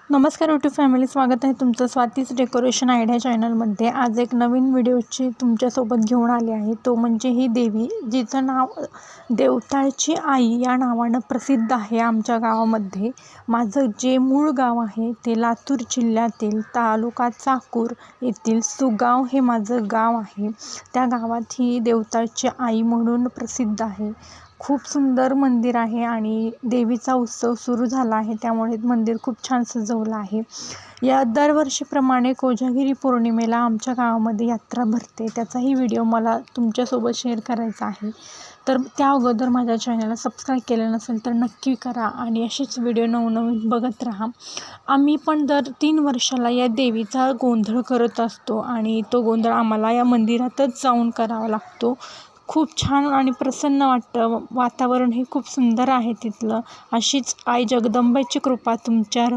नमस्कार YouTube family, स्वागत आहे तुमचं स्वातीच डेकोरेशन आयडिया चॅनलमध्ये। आज एक नवीन व्हिडिओची तुमच्यासोबत घेऊन आले आहे। तो म्हणजे ही देवी, जिचं नाव देवताळची आई या नावानं प्रसिद्ध आहे आमच्या गावामध्ये। माझं जे मूळ गाव आहे ते लातूर जिल्ह्यातील तालुका चाकूर येथील सुगाव हे माझं गाव आहे। त्या गावात ही देवताळची आई म्हणून प्रसिद्ध आहे। खूप सुंदर मंदिर आहे आणि देवीचा उत्सव सुरू झाला आहे, त्यामुळे मंदिर खूप छान सजवलं आहे। या दरवर्षीप्रमाणे कोजागिरी पौर्णिमेला आमच्या गावामध्ये यात्रा भरते, त्याचाही व्हिडिओ मला तुमच्यासोबत शेअर करायचा आहे। तर त्या अगोदर माझ्या चॅनलला सबस्क्राईब केलं नसेल तर नक्की करा आणि असेच व्हिडिओ नवनवीन बघत राहा। आम्ही पण दर 3 वर्षाला या देवीचा गोंधळ करत असतो आणि तो गोंधळ आम्हाला या मंदिरातच जाऊन करावा लागतो। खूप छान आणि प्रसन्न वाटतं, वातावरण हे खूप सुंदर आहे तिथलं। अशीच आई जगदंबेची कृपा तुमच्यावर